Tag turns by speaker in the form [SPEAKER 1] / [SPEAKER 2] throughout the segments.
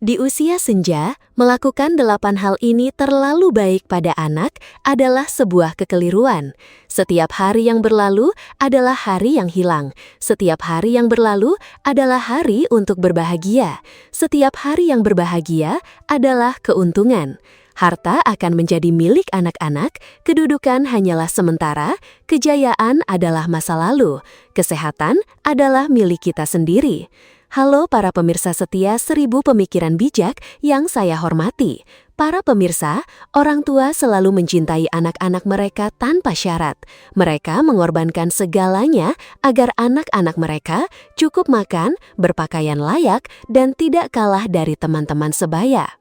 [SPEAKER 1] Di usia senja, melakukan 8 hal ini terlalu baik pada anak adalah sebuah kekeliruan. Setiap hari yang berlalu adalah hari yang hilang. Setiap hari yang berlalu adalah hari untuk berbahagia. Setiap hari yang berbahagia adalah keuntungan. Harta akan menjadi milik anak-anak, kedudukan hanyalah sementara, kejayaan adalah masa lalu, kesehatan adalah milik kita sendiri. Halo para pemirsa setia 1000 pemikiran bijak yang saya hormati. Para pemirsa, orang tua selalu mencintai anak-anak mereka tanpa syarat. Mereka mengorbankan segalanya agar anak-anak mereka cukup makan, berpakaian layak, dan tidak kalah dari teman-teman sebaya.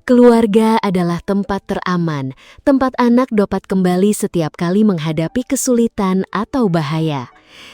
[SPEAKER 1] Keluarga adalah tempat teraman, tempat anak dapat kembali setiap kali menghadapi kesulitan atau bahaya.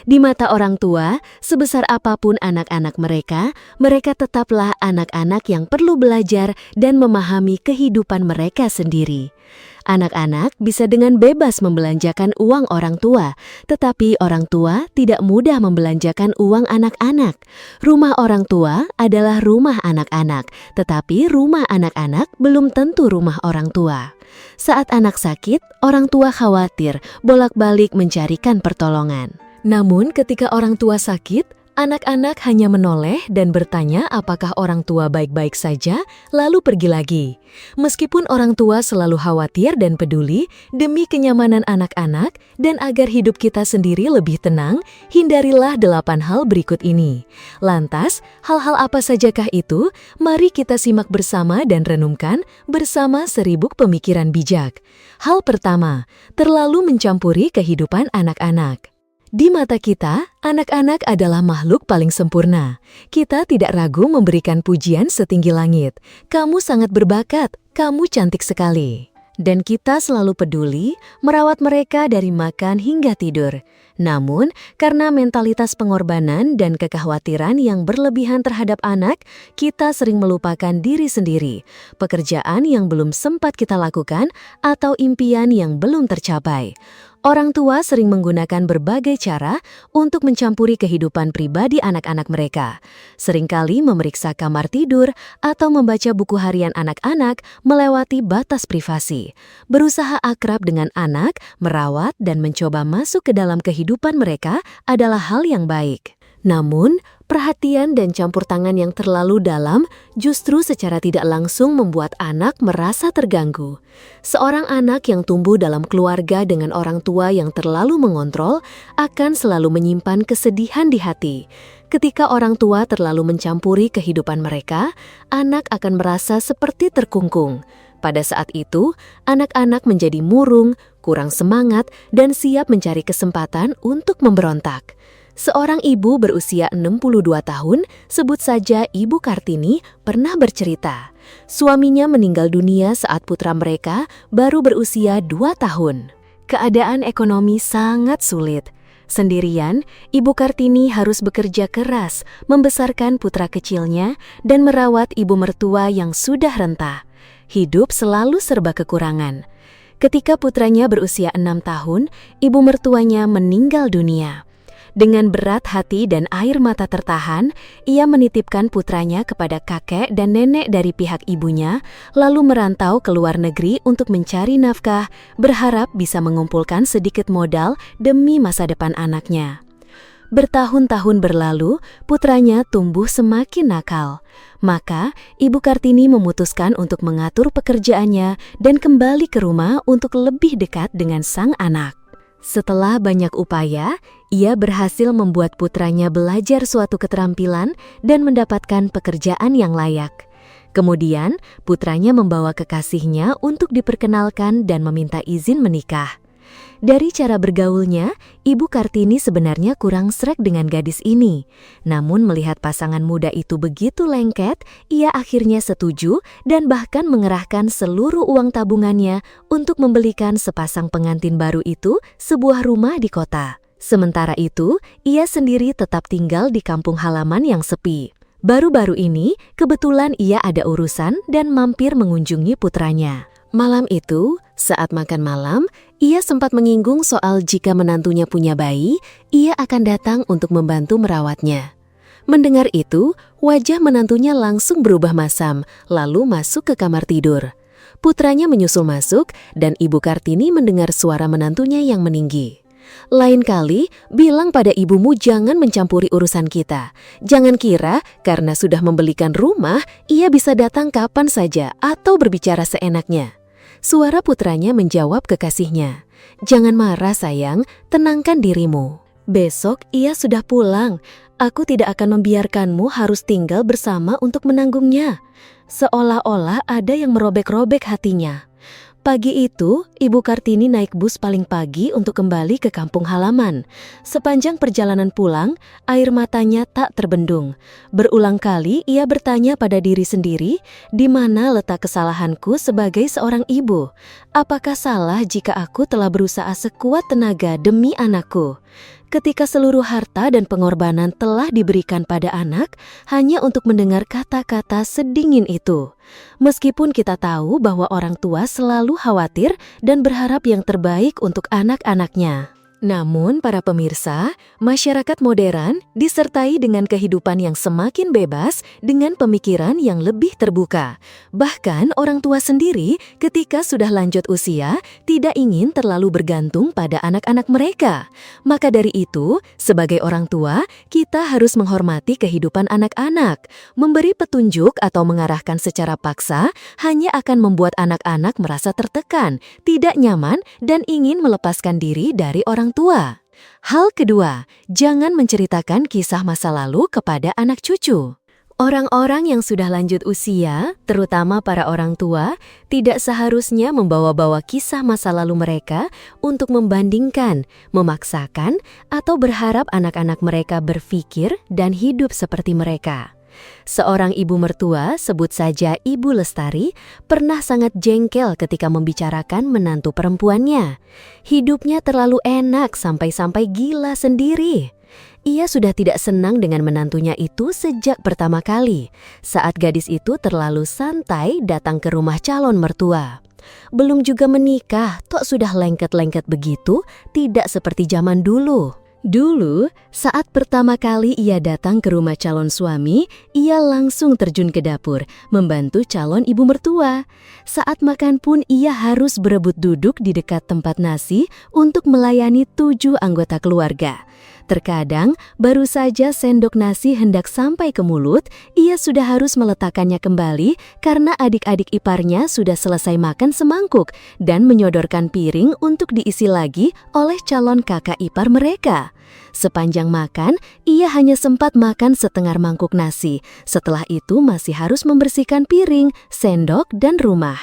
[SPEAKER 1] Di mata orang tua, sebesar apapun anak-anak mereka, mereka tetaplah anak-anak yang perlu belajar dan memahami kehidupan mereka sendiri. Anak-anak bisa dengan bebas membelanjakan uang orang tua, tetapi orang tua tidak mudah membelanjakan uang anak-anak. Rumah orang tua adalah rumah anak-anak, tetapi rumah anak-anak belum tentu rumah orang tua. Saat anak sakit, orang tua khawatir bolak-balik mencarikan pertolongan. Namun ketika orang tua sakit, anak-anak hanya menoleh dan bertanya apakah orang tua baik-baik saja, lalu pergi lagi. Meskipun orang tua selalu khawatir dan peduli demi kenyamanan anak-anak dan agar hidup kita sendiri lebih tenang, hindarilah 8 hal berikut ini. Lantas, hal-hal apa sajakah itu? Mari kita simak bersama dan renungkan bersama 1000 pemikiran bijak. Hal pertama, terlalu mencampuri kehidupan anak-anak. Di mata kita, anak-anak adalah makhluk paling sempurna. Kita tidak ragu memberikan pujian setinggi langit. Kamu sangat berbakat, kamu cantik sekali. Dan kita selalu peduli merawat mereka dari makan hingga tidur. Namun, karena mentalitas pengorbanan dan kekhawatiran yang berlebihan terhadap anak, kita sering melupakan diri sendiri, pekerjaan yang belum sempat kita lakukan, atau impian yang belum tercapai. Orang tua sering menggunakan berbagai cara untuk mencampuri kehidupan pribadi anak-anak mereka. Seringkali memeriksa kamar tidur atau membaca buku harian anak-anak melewati batas privasi. Berusaha akrab dengan anak, merawat, dan mencoba masuk ke dalam kehidupan mereka adalah hal yang baik. Namun, perhatian dan campur tangan yang terlalu dalam justru secara tidak langsung membuat anak merasa terganggu. Seorang anak yang tumbuh dalam keluarga dengan orang tua yang terlalu mengontrol akan selalu menyimpan kesedihan di hati. Ketika orang tua terlalu mencampuri kehidupan mereka, anak akan merasa seperti terkungkung. Pada saat itu, anak-anak menjadi murung, kurang semangat, dan siap mencari kesempatan untuk memberontak. Seorang ibu berusia 62 tahun, sebut saja Ibu Kartini, pernah bercerita. Suaminya meninggal dunia saat putra mereka baru berusia 2 tahun. Keadaan ekonomi sangat sulit. Sendirian, Ibu Kartini harus bekerja keras, membesarkan putra kecilnya, dan merawat ibu mertua yang sudah renta. Hidup selalu serba kekurangan. Ketika putranya berusia 6 tahun, ibu mertuanya meninggal dunia. Dengan berat hati dan air mata tertahan, ia menitipkan putranya kepada kakek dan nenek dari pihak ibunya, lalu merantau ke luar negeri untuk mencari nafkah, berharap bisa mengumpulkan sedikit modal demi masa depan anaknya. Bertahun-tahun berlalu, putranya tumbuh semakin nakal. Maka, Ibu Kartini memutuskan untuk mengatur pekerjaannya dan kembali ke rumah untuk lebih dekat dengan sang anak. Setelah banyak upaya, ia berhasil membuat putranya belajar suatu keterampilan dan mendapatkan pekerjaan yang layak. Kemudian, putranya membawa kekasihnya untuk diperkenalkan dan meminta izin menikah. Dari cara bergaulnya, Ibu Kartini sebenarnya kurang sreg dengan gadis ini. Namun melihat pasangan muda itu begitu lengket, ia akhirnya setuju dan bahkan mengerahkan seluruh uang tabungannya untuk membelikan sepasang pengantin baru itu sebuah rumah di kota. Sementara itu, ia sendiri tetap tinggal di kampung halaman yang sepi. Baru-baru ini, kebetulan ia ada urusan dan mampir mengunjungi putranya. Malam itu, saat makan malam, ia sempat menyinggung soal jika menantunya punya bayi, ia akan datang untuk membantu merawatnya. Mendengar itu, wajah menantunya langsung berubah masam, lalu masuk ke kamar tidur. Putranya menyusul masuk, dan Ibu Kartini mendengar suara menantunya yang meninggi. Lain kali, bilang pada ibumu jangan mencampuri urusan kita. Jangan kira karena sudah membelikan rumah, ia bisa datang kapan saja atau berbicara seenaknya. Suara putranya menjawab kekasihnya, "Jangan marah sayang, tenangkan dirimu. Besok ia sudah pulang. Aku tidak akan membiarkanmu harus tinggal bersama untuk menanggungnya." Seolah-olah ada yang merobek-robek hatinya. Pagi itu, Ibu Kartini naik bus paling pagi untuk kembali ke kampung halaman. Sepanjang perjalanan pulang, air matanya tak terbendung. Berulang kali ia bertanya pada diri sendiri, di mana letak kesalahanku sebagai seorang ibu? Apakah salah jika aku telah berusaha sekuat tenaga demi anakku? Ketika seluruh harta dan pengorbanan telah diberikan pada anak hanya untuk mendengar kata-kata sedingin itu. Meskipun kita tahu bahwa orang tua selalu khawatir dan berharap yang terbaik untuk anak-anaknya. Namun para pemirsa, masyarakat modern disertai dengan kehidupan yang semakin bebas dengan pemikiran yang lebih terbuka. Bahkan orang tua sendiri ketika sudah lanjut usia tidak ingin terlalu bergantung pada anak-anak mereka. Maka dari itu, sebagai orang tua, kita harus menghormati kehidupan anak-anak. Memberi petunjuk atau mengarahkan secara paksa hanya akan membuat anak-anak merasa tertekan, tidak nyaman, dan ingin melepaskan diri dari orang tua. Hal kedua, jangan menceritakan kisah masa lalu kepada anak cucu. Orang-orang yang sudah lanjut usia, terutama para orang tua, tidak seharusnya membawa-bawa kisah masa lalu mereka untuk membandingkan, memaksakan, atau berharap anak-anak mereka berpikir dan hidup seperti mereka. Seorang ibu mertua, sebut saja Ibu Lestari, pernah sangat jengkel ketika membicarakan menantu perempuannya. Hidupnya terlalu enak sampai-sampai gila sendiri. Ia sudah tidak senang dengan menantunya itu sejak pertama kali, saat gadis itu terlalu santai datang ke rumah calon mertua. Belum juga menikah, tok sudah lengket-lengket begitu, tidak seperti zaman dulu. Dulu, saat pertama kali ia datang ke rumah calon suami, ia langsung terjun ke dapur, membantu calon ibu mertua. Saat makan pun ia harus berebut duduk di dekat tempat nasi untuk melayani 7 anggota keluarga. Terkadang, baru saja sendok nasi hendak sampai ke mulut, ia sudah harus meletakkannya kembali karena adik-adik iparnya sudah selesai makan semangkuk dan menyodorkan piring untuk diisi lagi oleh calon kakak ipar mereka. Sepanjang makan, ia hanya sempat makan setengah mangkuk nasi. Setelah itu masih harus membersihkan piring, sendok, dan rumah.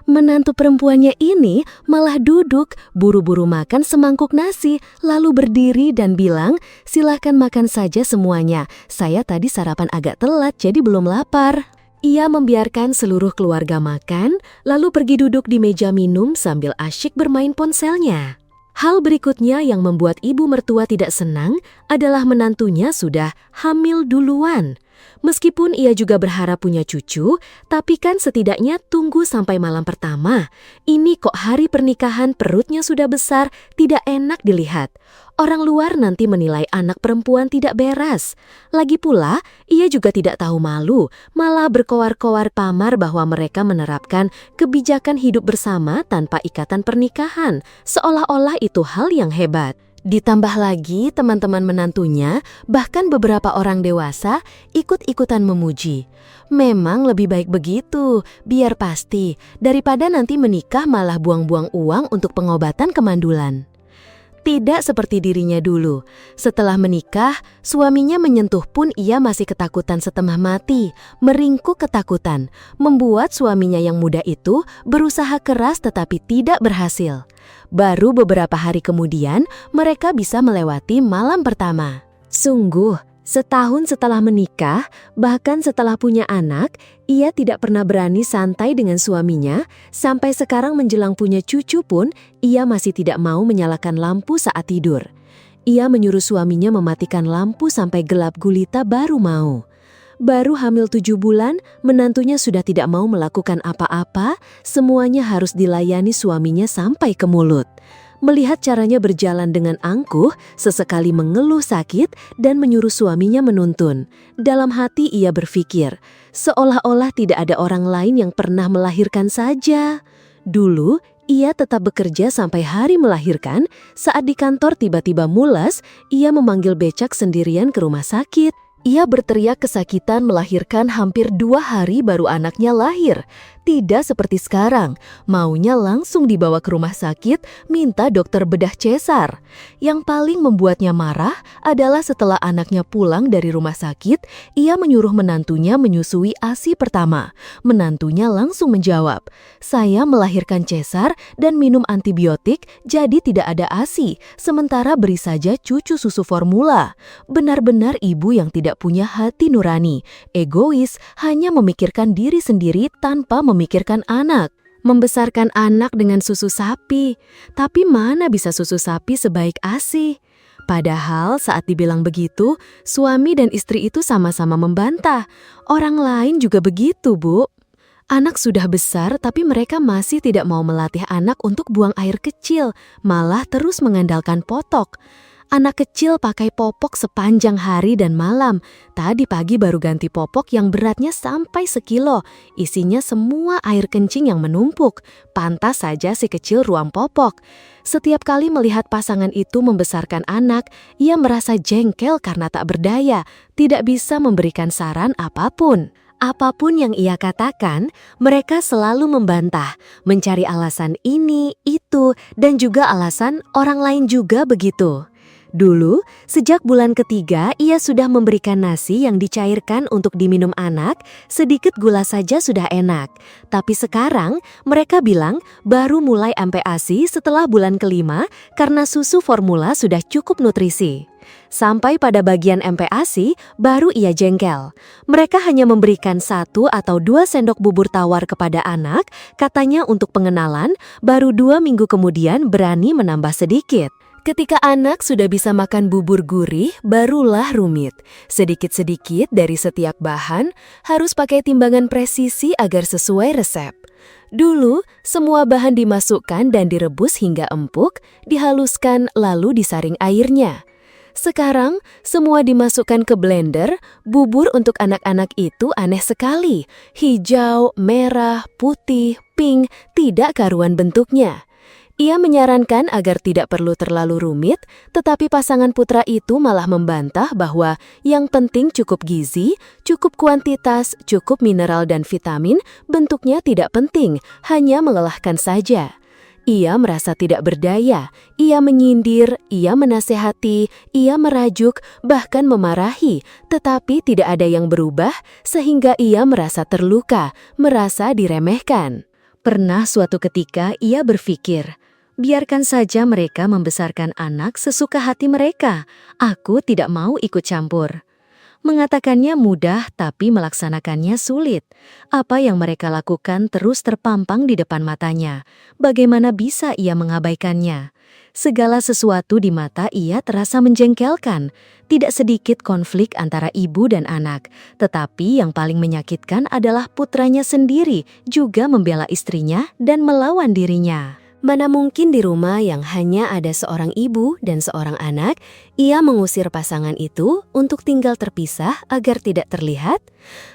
[SPEAKER 1] Menantu perempuannya ini malah duduk, buru-buru makan semangkuk nasi, lalu berdiri dan bilang, "Silahkan makan saja semuanya, saya tadi sarapan agak telat jadi belum lapar." Ia membiarkan seluruh keluarga makan, lalu pergi duduk di meja minum sambil asyik bermain ponselnya. Hal berikutnya yang membuat ibu mertua tidak senang adalah menantunya sudah hamil duluan. Meskipun ia juga berharap punya cucu, tapi kan setidaknya tunggu sampai malam pertama. Ini kok hari pernikahan perutnya sudah besar, tidak enak dilihat. Orang luar nanti menilai anak perempuan tidak beres. Lagi pula, ia juga tidak tahu malu, malah berkoar-koar pamar bahwa mereka menerapkan kebijakan hidup bersama tanpa ikatan pernikahan, seolah-olah itu hal yang hebat. Ditambah lagi teman-teman menantunya, bahkan beberapa orang dewasa ikut-ikutan memuji. Memang lebih baik begitu, biar pasti, daripada nanti menikah malah buang-buang uang untuk pengobatan kemandulan. Tidak seperti dirinya dulu. Setelah menikah, suaminya menyentuh pun ia masih ketakutan setengah mati, meringkuk ketakutan, membuat suaminya yang muda itu berusaha keras tetapi tidak berhasil. Baru beberapa hari kemudian, mereka bisa melewati malam pertama. Sungguh, setahun setelah menikah, bahkan setelah punya anak, ia tidak pernah berani santai dengan suaminya. Sampai sekarang menjelang punya cucu pun, ia masih tidak mau menyalakan lampu saat tidur. Ia menyuruh suaminya mematikan lampu sampai gelap gulita baru mau. Baru hamil 7 bulan, menantunya sudah tidak mau melakukan apa-apa, semuanya harus dilayani suaminya sampai ke mulut. Melihat caranya berjalan dengan angkuh, sesekali mengeluh sakit dan menyuruh suaminya menuntun. Dalam hati ia berpikir, seolah-olah tidak ada orang lain yang pernah melahirkan saja. Dulu, ia tetap bekerja sampai hari melahirkan. Saat di kantor tiba-tiba mules, ia memanggil becak sendirian ke rumah sakit. Ia berteriak kesakitan melahirkan hampir 2 hari baru anaknya lahir. Tidak seperti sekarang, maunya langsung dibawa ke rumah sakit, minta dokter bedah cesar. Yang paling membuatnya marah adalah setelah anaknya pulang dari rumah sakit, ia menyuruh menantunya menyusui ASI pertama. Menantunya langsung menjawab, "Saya melahirkan cesar dan minum antibiotik, jadi tidak ada ASI, sementara beri saja cucu susu formula." Benar-benar ibu yang tidak punya hati nurani, egois, hanya memikirkan diri sendiri tanpa memikirkan anak. Membesarkan anak dengan susu sapi, tapi mana bisa susu sapi sebaik ASI? Padahal saat dibilang begitu, suami dan istri itu sama-sama membantah. Orang lain juga begitu, Bu. Anak sudah besar tapi mereka masih tidak mau melatih anak untuk buang air kecil, malah terus mengandalkan potok. Anak kecil pakai popok sepanjang hari dan malam. Tadi pagi baru ganti popok yang beratnya sampai 1 kilo. Isinya semua air kencing yang menumpuk. Pantas saja si kecil ruam popok. Setiap kali melihat pasangan itu membesarkan anak, ia merasa jengkel karena tak berdaya, tidak bisa memberikan saran apapun. Apapun yang ia katakan, mereka selalu membantah, mencari alasan ini, itu, dan juga alasan orang lain juga begitu. Dulu, sejak bulan ketiga, ia sudah memberikan nasi yang dicairkan untuk diminum anak, sedikit gula saja sudah enak. Tapi sekarang, mereka bilang baru mulai MPASI setelah bulan kelima karena susu formula sudah cukup nutrisi. Sampai pada bagian MPASI, baru ia jengkel. Mereka hanya memberikan 1 atau 2 sendok bubur tawar kepada anak, katanya untuk pengenalan, baru 2 minggu kemudian berani menambah sedikit. Ketika anak sudah bisa makan bubur gurih, barulah rumit. Sedikit-sedikit dari setiap bahan harus pakai timbangan presisi agar sesuai resep. Dulu, semua bahan dimasukkan dan direbus hingga empuk, dihaluskan lalu disaring airnya. Sekarang, semua dimasukkan ke blender. Bubur untuk anak-anak itu aneh sekali. Hijau, merah, putih, pink, tidak karuan bentuknya. Ia menyarankan agar tidak perlu terlalu rumit, tetapi pasangan putra itu malah membantah bahwa yang penting cukup gizi, cukup kuantitas, cukup mineral dan vitamin, bentuknya tidak penting, hanya melelahkan saja. Ia merasa tidak berdaya, ia menyindir, ia menasehati, ia merajuk, bahkan memarahi, tetapi tidak ada yang berubah sehingga ia merasa terluka, merasa diremehkan. Pernah suatu ketika ia berpikir, biarkan saja mereka membesarkan anak sesuka hati mereka. Aku tidak mau ikut campur. Mengatakannya mudah, tapi melaksanakannya sulit. Apa yang mereka lakukan terus terpampang di depan matanya. Bagaimana bisa ia mengabaikannya? Segala sesuatu di mata ia terasa menjengkelkan. Tidak sedikit konflik antara ibu dan anak. Tetapi yang paling menyakitkan adalah putranya sendiri juga membela istrinya dan melawan dirinya. Mana mungkin di rumah yang hanya ada seorang ibu dan seorang anak, ia mengusir pasangan itu untuk tinggal terpisah agar tidak terlihat?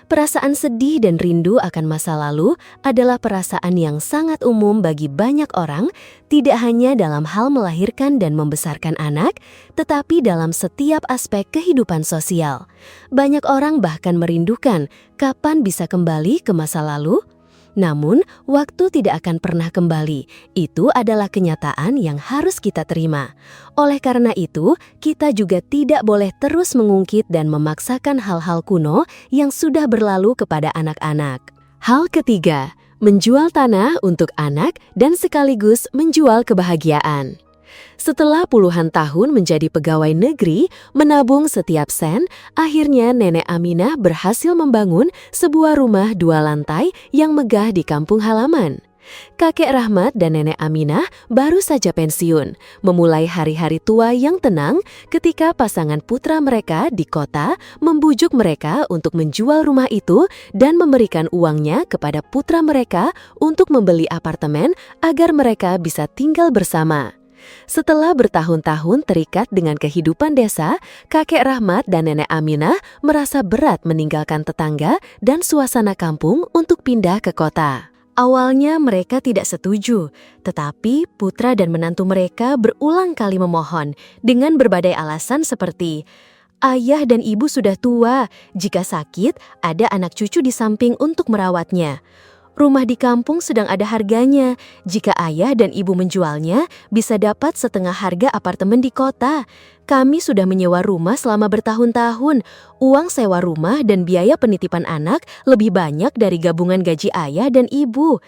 [SPEAKER 1] Perasaan sedih dan rindu akan masa lalu adalah perasaan yang sangat umum bagi banyak orang, tidak hanya dalam hal melahirkan dan membesarkan anak, tetapi dalam setiap aspek kehidupan sosial. Banyak orang bahkan merindukan kapan bisa kembali ke masa lalu. Namun, waktu tidak akan pernah kembali. Itu adalah kenyataan yang harus kita terima. Oleh karena itu, kita juga tidak boleh terus mengungkit dan memaksakan hal-hal kuno yang sudah berlalu kepada anak-anak. Hal ketiga, menjual tanah untuk anak dan sekaligus menjual kebahagiaan. Setelah puluhan tahun menjadi pegawai negeri, menabung setiap sen, akhirnya Nenek Aminah berhasil membangun sebuah rumah 2 lantai yang megah di kampung halaman. Kakek Rahmat dan Nenek Aminah baru saja pensiun, memulai hari-hari tua yang tenang ketika pasangan putra mereka di kota membujuk mereka untuk menjual rumah itu dan memberikan uangnya kepada putra mereka untuk membeli apartemen agar mereka bisa tinggal bersama. Setelah bertahun-tahun terikat dengan kehidupan desa, kakek Rahmat dan nenek Aminah merasa berat meninggalkan tetangga dan suasana kampung untuk pindah ke kota. Awalnya mereka tidak setuju, tetapi putra dan menantu mereka berulang kali memohon dengan berbagai alasan seperti ayah dan ibu sudah tua, jika sakit ada anak cucu di samping untuk merawatnya. Rumah di kampung sedang ada harganya. Jika ayah dan ibu menjualnya, bisa dapat setengah harga apartemen di kota. Kami sudah menyewa rumah selama bertahun-tahun. Uang sewa rumah dan biaya penitipan anak lebih banyak dari gabungan gaji ayah dan ibu.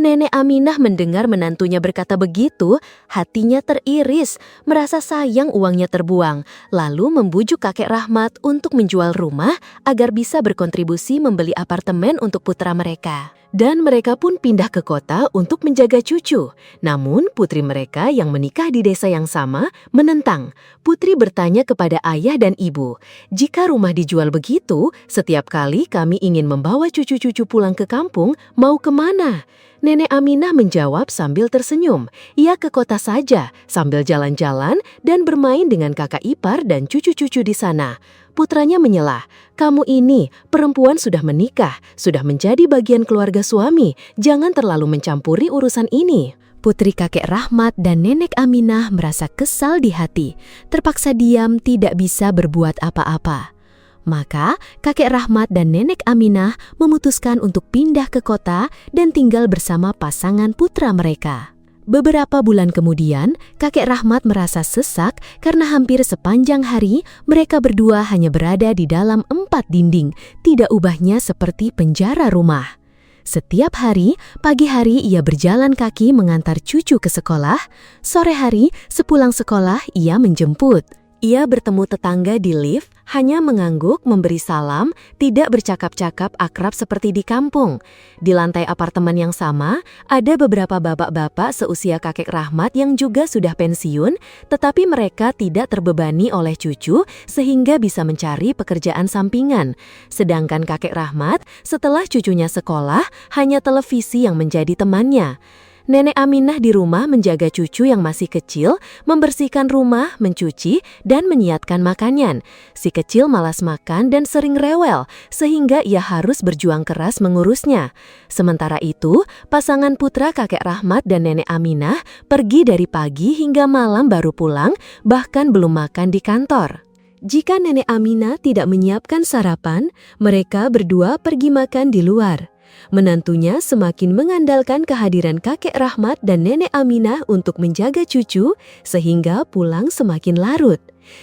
[SPEAKER 1] Nenek Aminah mendengar menantunya berkata begitu, hatinya teriris, merasa sayang uangnya terbuang, lalu membujuk kakek Rahmat untuk menjual rumah agar bisa berkontribusi membeli apartemen untuk putra mereka. Dan mereka pun pindah ke kota untuk menjaga cucu. Namun putri mereka yang menikah di desa yang sama menentang. Putri bertanya kepada ayah dan ibu, "Jika rumah dijual begitu, setiap kali kami ingin membawa cucu-cucu pulang ke kampung, mau kemana?" Nenek Aminah menjawab sambil tersenyum. Ia ke kota saja, sambil jalan-jalan dan bermain dengan kakak ipar dan cucu-cucu di sana. Putranya menyelah, "Kamu ini, perempuan sudah menikah, sudah menjadi bagian keluarga suami, jangan terlalu mencampuri urusan ini." Putri kakek Rahmat dan nenek Aminah merasa kesal di hati, terpaksa diam tidak bisa berbuat apa-apa. Maka kakek Rahmat dan nenek Aminah memutuskan untuk pindah ke kota dan tinggal bersama pasangan putra mereka. Beberapa bulan kemudian, kakek Rahmat merasa sesak karena hampir sepanjang hari mereka berdua hanya berada di dalam 4 dinding, tidak ubahnya seperti penjara rumah. Setiap hari, pagi hari ia berjalan kaki mengantar cucu ke sekolah, sore hari sepulang sekolah ia menjemput. Ia bertemu tetangga di lift, hanya mengangguk, memberi salam, tidak bercakap-cakap akrab seperti di kampung. Di lantai apartemen yang sama, ada beberapa bapak-bapak seusia kakek Rahmat yang juga sudah pensiun, tetapi mereka tidak terbebani oleh cucu sehingga bisa mencari pekerjaan sampingan. Sedangkan kakek Rahmat, setelah cucunya sekolah, hanya televisi yang menjadi temannya. Nenek Aminah di rumah menjaga cucu yang masih kecil, membersihkan rumah, mencuci, dan menyiapkan makanan. Si kecil malas makan dan sering rewel, sehingga ia harus berjuang keras mengurusnya. Sementara itu, pasangan putra kakek Rahmat dan nenek Aminah pergi dari pagi hingga malam baru pulang, bahkan belum makan di kantor. Jika nenek Aminah tidak menyiapkan sarapan, mereka berdua pergi makan di luar. Menantunya semakin mengandalkan kehadiran kakek Rahmat dan nenek Aminah untuk menjaga cucu, sehingga pulang semakin larut.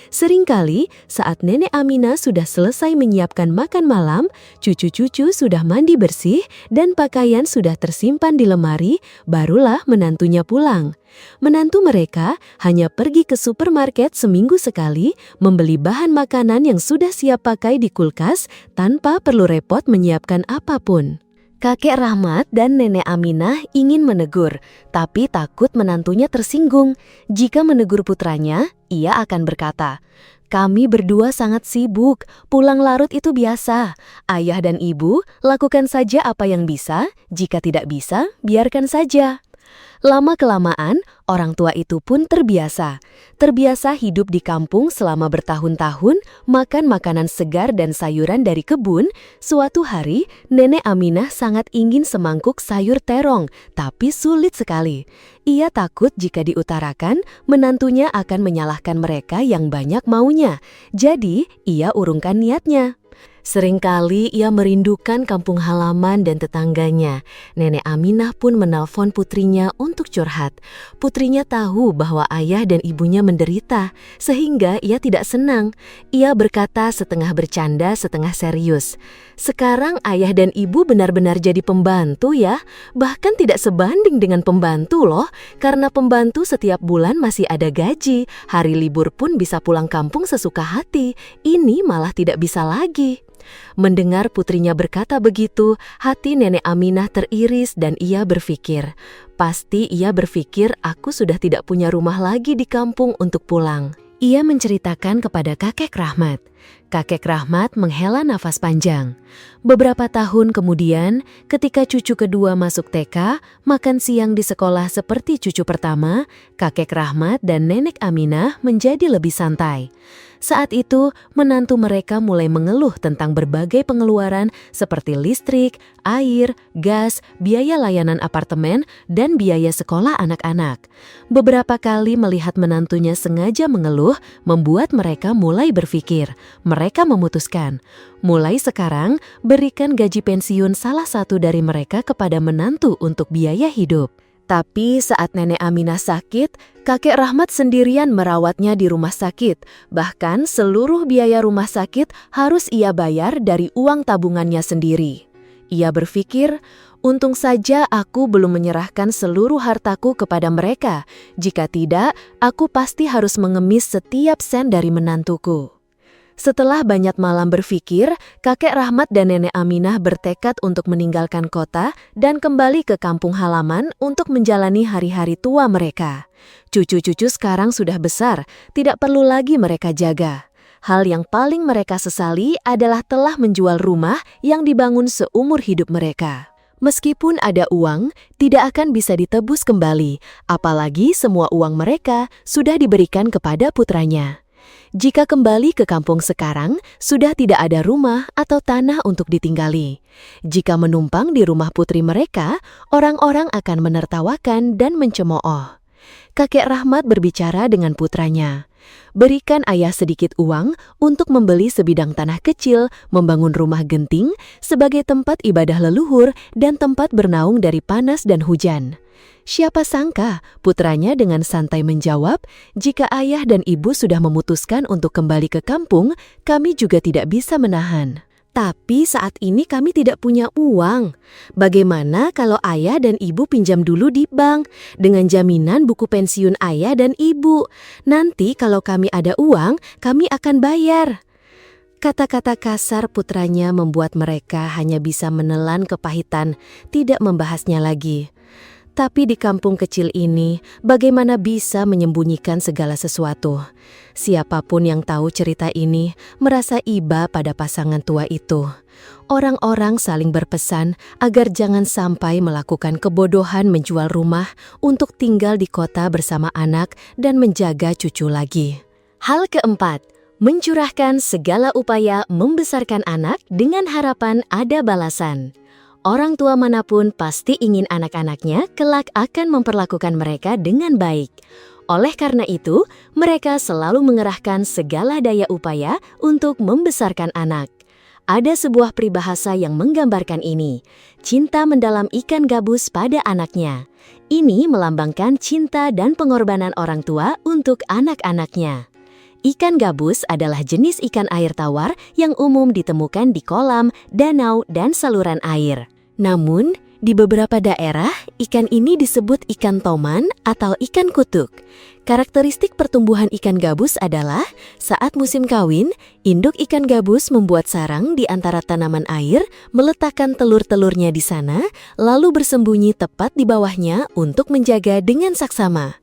[SPEAKER 1] Seringkali saat nenek Aminah sudah selesai menyiapkan makan malam, cucu-cucu sudah mandi bersih dan pakaian sudah tersimpan di lemari, barulah menantunya pulang. Menantu mereka hanya pergi ke supermarket seminggu sekali, membeli bahan makanan yang sudah siap pakai di kulkas tanpa perlu repot menyiapkan apapun. Kakek Rahmat dan nenek Aminah ingin menegur, tapi takut menantunya tersinggung. Jika menegur putranya, ia akan berkata, "Kami berdua sangat sibuk, pulang larut itu biasa. Ayah dan ibu, lakukan saja apa yang bisa, jika tidak bisa, biarkan saja." Lama-kelamaan, orang tua itu pun terbiasa. Terbiasa hidup di kampung selama bertahun-tahun, makan makanan segar dan sayuran dari kebun. Suatu hari, nenek Aminah sangat ingin semangkuk sayur terong, tapi sulit sekali. Ia takut jika diutarakan, menantunya akan menyalahkan mereka yang banyak maunya. Jadi, ia urungkan niatnya. Seringkali ia merindukan kampung halaman dan tetangganya. Nenek Aminah pun menelpon putrinya untuk curhat. Putrinya tahu bahwa ayah dan ibunya menderita, sehingga ia tidak senang. Ia berkata setengah bercanda, setengah serius. "Sekarang ayah dan ibu benar-benar jadi pembantu ya. Bahkan tidak sebanding dengan pembantu loh. Karena pembantu setiap bulan masih ada gaji. Hari libur pun bisa pulang kampung sesuka hati. Ini malah tidak bisa lagi." Mendengar putrinya berkata begitu, hati nenek Aminah teriris dan ia berpikir, pasti ia berpikir aku sudah tidak punya rumah lagi di kampung untuk pulang. Ia menceritakan kepada kakek Rahmat. Kakek Rahmat menghela nafas panjang. Beberapa tahun kemudian, ketika cucu kedua masuk TK, makan siang di sekolah seperti cucu pertama, kakek Rahmat dan nenek Aminah menjadi lebih santai. Saat itu, menantu mereka mulai mengeluh tentang berbagai pengeluaran seperti listrik, air, gas, biaya layanan apartemen, dan biaya sekolah anak-anak. Beberapa kali melihat menantunya sengaja mengeluh, membuat mereka mulai berpikir. Mereka memutuskan, mulai sekarang berikan gaji pensiun salah satu dari mereka kepada menantu untuk biaya hidup. Tapi saat nenek Aminah sakit, kakek Rahmat sendirian merawatnya di rumah sakit. Bahkan seluruh biaya rumah sakit harus ia bayar dari uang tabungannya sendiri. Ia berpikir, untung saja aku belum menyerahkan seluruh hartaku kepada mereka. Jika tidak, aku pasti harus mengemis setiap sen dari menantuku. Setelah banyak malam berpikir, kakek Rahmat dan nenek Aminah bertekad untuk meninggalkan kota dan kembali ke kampung halaman untuk menjalani hari-hari tua mereka. Cucu-cucu sekarang sudah besar, tidak perlu lagi mereka jaga. Hal yang paling mereka sesali adalah telah menjual rumah yang dibangun seumur hidup mereka. Meskipun ada uang, tidak akan bisa ditebus kembali, apalagi semua uang mereka sudah diberikan kepada putranya. Jika kembali ke kampung sekarang, sudah tidak ada rumah atau tanah untuk ditinggali. Jika menumpang di rumah putri mereka, orang-orang akan menertawakan dan mencemooh. Kakek Rahmat berbicara dengan putranya. Berikan ayah sedikit uang untuk membeli sebidang tanah kecil, membangun rumah genting sebagai tempat ibadah leluhur dan tempat bernaung dari panas dan hujan. Siapa sangka putranya dengan santai menjawab, jika ayah dan ibu sudah memutuskan untuk kembali ke kampung, kami juga tidak bisa menahan. Tapi saat ini kami tidak punya uang. Bagaimana kalau ayah dan ibu pinjam dulu di bank dengan jaminan buku pensiun ayah dan ibu? Nanti kalau kami ada uang, kami akan bayar. Kata-kata kasar putranya membuat mereka hanya bisa menelan kepahitan, tidak membahasnya lagi. Tapi di kampung kecil ini, bagaimana bisa menyembunyikan segala sesuatu? Siapapun yang tahu cerita ini merasa iba pada pasangan tua itu. Orang-orang saling berpesan agar jangan sampai melakukan kebodohan menjual rumah untuk tinggal di kota bersama anak dan menjaga cucu lagi. Hal keempat, mencurahkan segala upaya membesarkan anak dengan harapan ada balasan. Orang tua manapun pasti ingin anak-anaknya kelak akan memperlakukan mereka dengan baik. Oleh karena itu, mereka selalu mengerahkan segala daya upaya untuk membesarkan anak. Ada sebuah peribahasa yang menggambarkan ini, cinta mendalam ikan gabus pada anaknya. Ini melambangkan cinta dan pengorbanan orang tua untuk anak-anaknya. Ikan gabus adalah jenis ikan air tawar yang umum ditemukan di kolam, danau, dan saluran air. Namun, di beberapa daerah, ikan ini disebut ikan toman atau ikan kutuk. Karakteristik pertumbuhan ikan gabus adalah saat musim kawin, induk ikan gabus membuat sarang di antara tanaman air, meletakkan telur-telurnya di sana, lalu bersembunyi tepat di bawahnya untuk menjaga dengan saksama.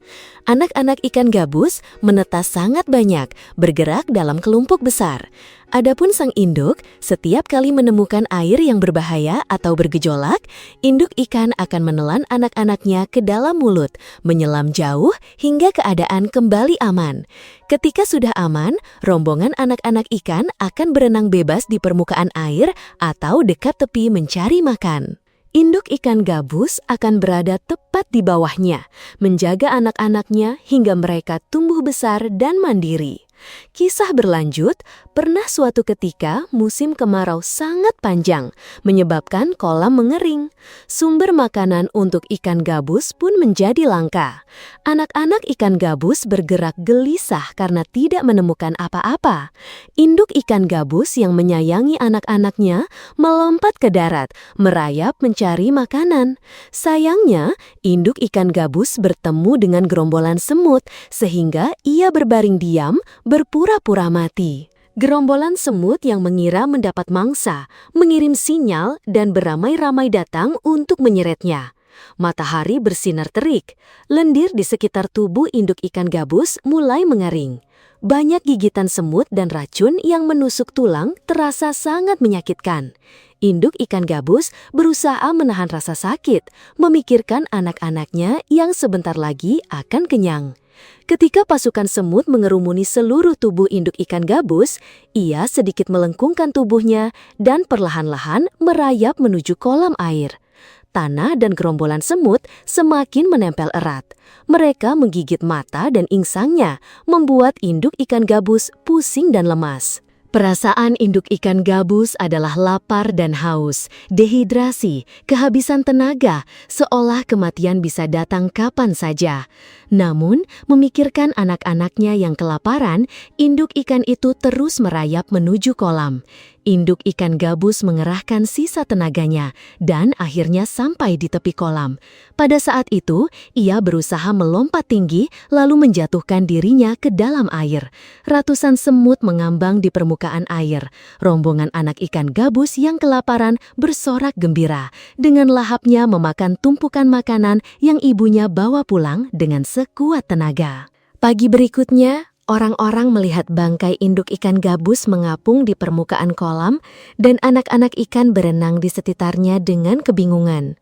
[SPEAKER 1] Anak-anak ikan gabus menetas sangat banyak, bergerak dalam kelompok besar. Adapun sang induk, setiap kali menemukan air yang berbahaya atau bergejolak, induk ikan akan menelan anak-anaknya ke dalam mulut, menyelam jauh hingga keadaan kembali aman. Ketika sudah aman, rombongan anak-anak ikan akan berenang bebas di permukaan air atau dekat tepi mencari makan. Induk ikan gabus akan berada tepat di bawahnya, menjaga anak-anaknya hingga mereka tumbuh besar dan mandiri. Kisah berlanjut, pernah suatu ketika musim kemarau sangat panjang, menyebabkan kolam mengering. Sumber makanan untuk ikan gabus pun menjadi langka. Anak-anak ikan gabus bergerak gelisah karena tidak menemukan apa-apa. Induk ikan gabus yang menyayangi anak-anaknya melompat ke darat, merayap mencari makanan. Sayangnya, induk ikan gabus bertemu dengan gerombolan semut, sehingga ia berbaring diam, berpura-pura mati. Gerombolan semut yang mengira mendapat mangsa, mengirim sinyal dan beramai-ramai datang untuk menyeretnya. Matahari bersinar terik, lendir di sekitar tubuh induk ikan gabus mulai mengering. Banyak gigitan semut dan racun yang menusuk tulang terasa sangat menyakitkan. Induk ikan gabus berusaha menahan rasa sakit, memikirkan anak-anaknya yang sebentar lagi akan kenyang. Ketika pasukan semut mengerumuni seluruh tubuh induk ikan gabus, ia sedikit melengkungkan tubuhnya dan perlahan-lahan merayap menuju kolam air. Tanah dan gerombolan semut semakin menempel erat. Mereka menggigit mata dan insangnya, membuat induk ikan gabus pusing dan lemas. Perasaan induk ikan gabus adalah lapar dan haus, dehidrasi, kehabisan tenaga, seolah kematian bisa datang kapan saja. Namun, memikirkan anak-anaknya yang kelaparan, induk ikan itu terus merayap menuju kolam. Induk ikan gabus mengerahkan sisa tenaganya dan akhirnya sampai di tepi kolam. Pada saat itu, ia berusaha melompat tinggi lalu menjatuhkan dirinya ke dalam air. Ratusan semut mengambang di permukaan air. Rombongan anak ikan gabus yang kelaparan bersorak gembira dengan lahapnya memakan tumpukan makanan yang ibunya bawa pulang dengan sekuat tenaga. Pagi berikutnya, orang-orang melihat bangkai induk ikan gabus mengapung di permukaan kolam dan anak-anak ikan berenang di sekitarnya dengan kebingungan.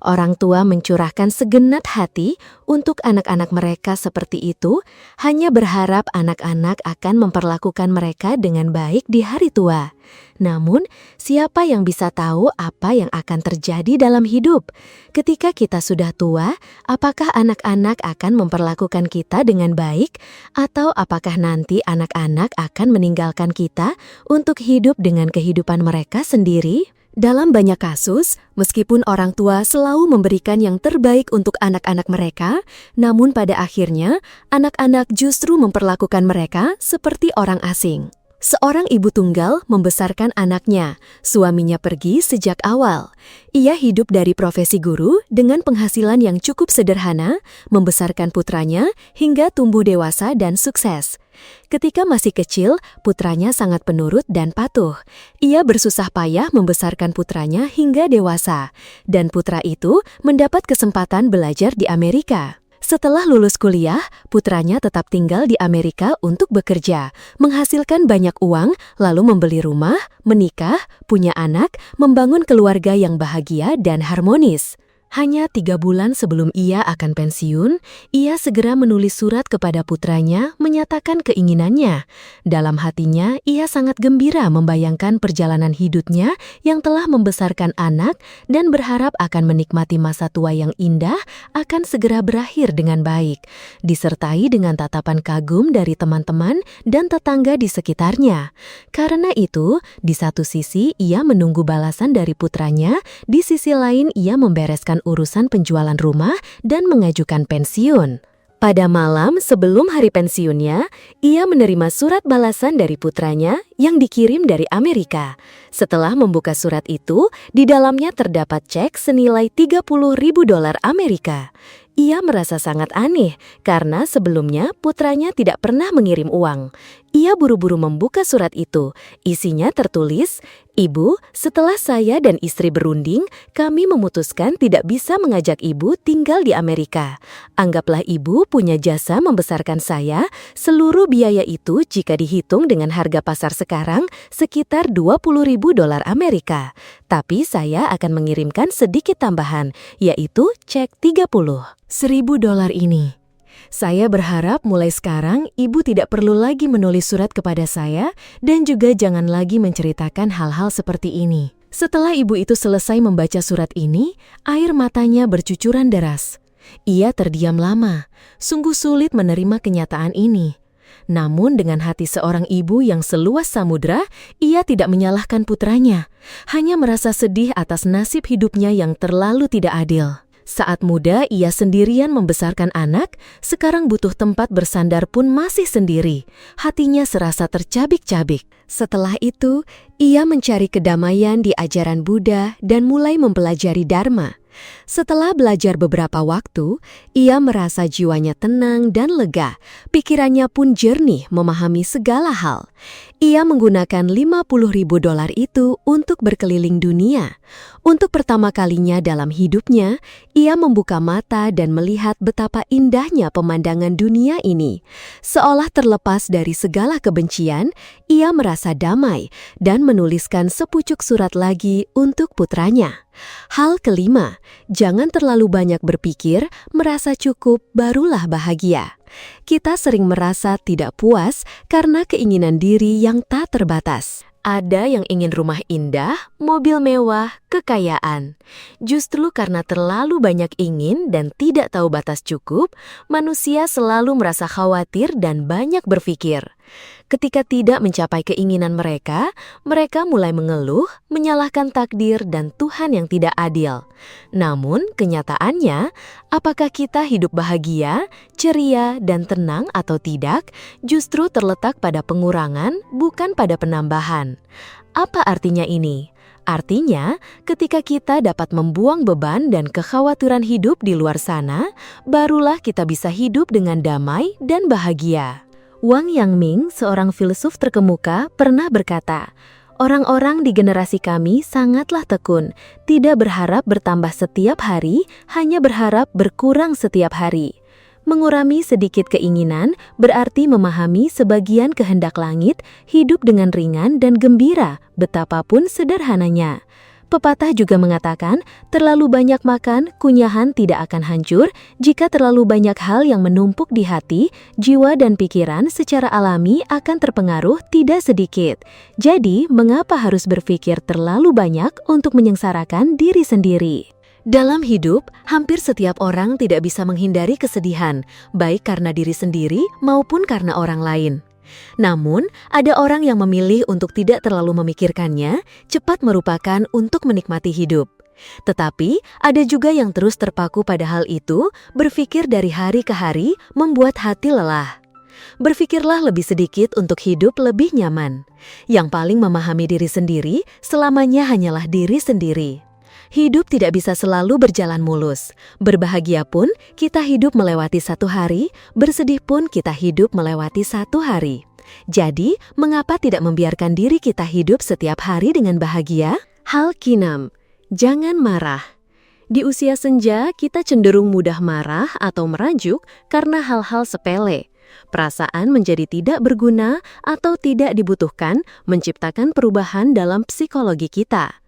[SPEAKER 1] Orang tua mencurahkan segenap hati untuk anak-anak mereka seperti itu, hanya berharap anak-anak akan memperlakukan mereka dengan baik di hari tua. Namun, siapa yang bisa tahu apa yang akan terjadi dalam hidup? Ketika kita sudah tua, apakah anak-anak akan memperlakukan kita dengan baik? Atau apakah nanti anak-anak akan meninggalkan kita untuk hidup dengan kehidupan mereka sendiri? Dalam banyak kasus, meskipun orang tua selalu memberikan yang terbaik untuk anak-anak mereka, namun pada akhirnya, anak-anak justru memperlakukan mereka seperti orang asing. Seorang ibu tunggal membesarkan anaknya. Suaminya pergi sejak awal. Ia hidup dari profesi guru dengan penghasilan yang cukup sederhana, membesarkan putranya hingga tumbuh dewasa dan sukses. Ketika masih kecil, putranya sangat penurut dan patuh. Ia bersusah payah membesarkan putranya hingga dewasa, dan putra itu mendapat kesempatan belajar di Amerika. Setelah lulus kuliah, putranya tetap tinggal di Amerika untuk bekerja, menghasilkan banyak uang, lalu membeli rumah, menikah, punya anak, membangun keluarga yang bahagia dan harmonis. Hanya 3 bulan sebelum ia akan pensiun, ia segera menulis surat kepada putranya menyatakan keinginannya. Dalam hatinya, ia sangat gembira membayangkan perjalanan hidupnya yang telah membesarkan anak dan berharap akan menikmati masa tua yang indah akan segera berakhir dengan baik, disertai dengan tatapan kagum dari teman-teman dan tetangga di sekitarnya. Karena itu, di satu sisi ia menunggu balasan dari putranya, di sisi lain ia membereskan urusan penjualan rumah dan mengajukan pensiun. Pada malam sebelum hari pensiunnya, ia menerima surat balasan dari putranya yang dikirim dari Amerika. Setelah membuka surat itu, di dalamnya terdapat cek senilai $30.000 Amerika. Ia merasa sangat aneh karena sebelumnya putranya tidak pernah mengirim uang. Ia buru-buru membuka surat itu. Isinya tertulis, "Ibu, setelah saya dan istri berunding, kami memutuskan tidak bisa mengajak ibu tinggal di Amerika. Anggaplah ibu punya jasa membesarkan saya, seluruh biaya itu jika dihitung dengan harga pasar sekarang sekitar $20.000 Amerika. Tapi saya akan mengirimkan sedikit tambahan, yaitu cek $30.000 ini. Saya berharap mulai sekarang ibu tidak perlu lagi menulis surat kepada saya dan juga jangan lagi menceritakan hal-hal seperti ini." Setelah ibu itu selesai membaca surat ini, air matanya bercucuran deras. Ia terdiam lama, sungguh sulit menerima kenyataan ini. Namun dengan hati seorang ibu yang seluas samudra, ia tidak menyalahkan putranya, hanya merasa sedih atas nasib hidupnya yang terlalu tidak adil. Saat muda ia sendirian membesarkan anak, sekarang butuh tempat bersandar pun masih sendiri. Hatinya serasa tercabik-cabik. Setelah itu, ia mencari kedamaian di ajaran Buddha dan mulai mempelajari Dharma. Setelah belajar beberapa waktu, ia merasa jiwanya tenang dan lega. Pikirannya pun jernih memahami segala hal. Ia menggunakan $50.000 itu untuk berkeliling dunia. Untuk pertama kalinya dalam hidupnya, ia membuka mata dan melihat betapa indahnya pemandangan dunia ini. Seolah terlepas dari segala kebencian, ia merasa damai dan menuliskan sepucuk surat lagi untuk putranya. Hal kelima, jangan terlalu banyak berpikir, merasa cukup barulah bahagia. Kita sering merasa tidak puas karena keinginan diri yang tak terbatas. Ada yang ingin rumah indah, mobil mewah, kekayaan. Justru karena terlalu banyak ingin dan tidak tahu batas cukup, manusia selalu merasa khawatir dan banyak berpikir. Ketika tidak mencapai keinginan mereka mulai mengeluh, menyalahkan takdir dan Tuhan yang tidak adil. Namun, kenyataannya, apakah kita hidup bahagia, ceria, dan tenang atau tidak, justru terletak pada pengurangan, bukan pada penambahan. Apa artinya ini? Artinya, ketika kita dapat membuang beban dan kekhawatiran hidup di luar sana, barulah kita bisa hidup dengan damai dan bahagia. Wang Yangming, seorang filsuf terkemuka, pernah berkata, "Orang-orang di generasi kami sangatlah tekun, tidak berharap bertambah setiap hari, hanya berharap berkurang setiap hari." Mengurangi sedikit keinginan berarti memahami sebagian kehendak langit, hidup dengan ringan dan gembira, betapapun sederhananya. Pepatah juga mengatakan, terlalu banyak makan, kunyahan tidak akan hancur. Jika terlalu banyak hal yang menumpuk di hati, jiwa dan pikiran secara alami akan terpengaruh tidak sedikit. Jadi, mengapa harus berpikir terlalu banyak untuk menyengsarakan diri sendiri? Dalam hidup, hampir setiap orang tidak bisa menghindari kesedihan, baik karena diri sendiri maupun karena orang lain. Namun, ada orang yang memilih untuk tidak terlalu memikirkannya, cepat merupakan untuk menikmati hidup. Tetapi, ada juga yang terus terpaku pada hal itu, berpikir dari hari ke hari, membuat hati lelah. Berpikirlah lebih sedikit untuk hidup lebih nyaman. Yang paling memahami diri sendiri, selamanya hanyalah diri sendiri. Hidup tidak bisa selalu berjalan mulus. Berbahagia pun kita hidup melewati satu hari, bersedih pun kita hidup melewati satu hari. Jadi, mengapa tidak membiarkan diri kita hidup setiap hari dengan bahagia? Hal keenam, jangan marah. Di usia senja, kita cenderung mudah marah atau merajuk karena hal-hal sepele. Perasaan menjadi tidak berguna atau tidak dibutuhkan menciptakan perubahan dalam psikologi kita.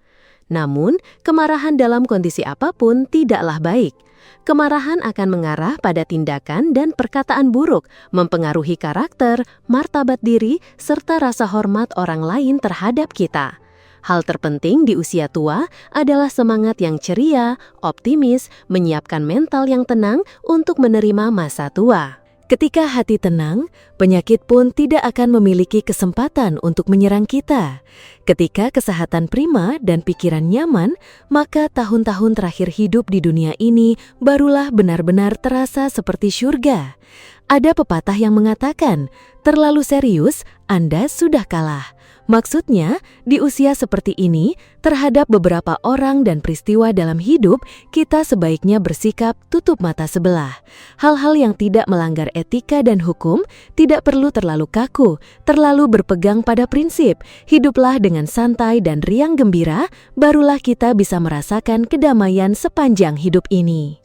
[SPEAKER 1] Namun, kemarahan dalam kondisi apapun tidaklah baik. Kemarahan akan mengarah pada tindakan dan perkataan buruk, mempengaruhi karakter, martabat diri, serta rasa hormat orang lain terhadap kita. Hal terpenting di usia tua adalah semangat yang ceria, optimis, menyiapkan mental yang tenang untuk menerima masa tua. Ketika hati tenang, penyakit pun tidak akan memiliki kesempatan untuk menyerang kita. Ketika kesehatan prima dan pikiran nyaman, maka tahun-tahun terakhir hidup di dunia ini barulah benar-benar terasa seperti syurga. Ada pepatah yang mengatakan, terlalu serius, Anda sudah kalah. Maksudnya, di usia seperti ini, terhadap beberapa orang dan peristiwa dalam hidup, kita sebaiknya bersikap tutup mata sebelah. Hal-hal yang tidak melanggar etika dan hukum tidak perlu terlalu kaku, terlalu berpegang pada prinsip. Hiduplah dengan santai dan riang gembira, barulah kita bisa merasakan kedamaian sepanjang hidup ini.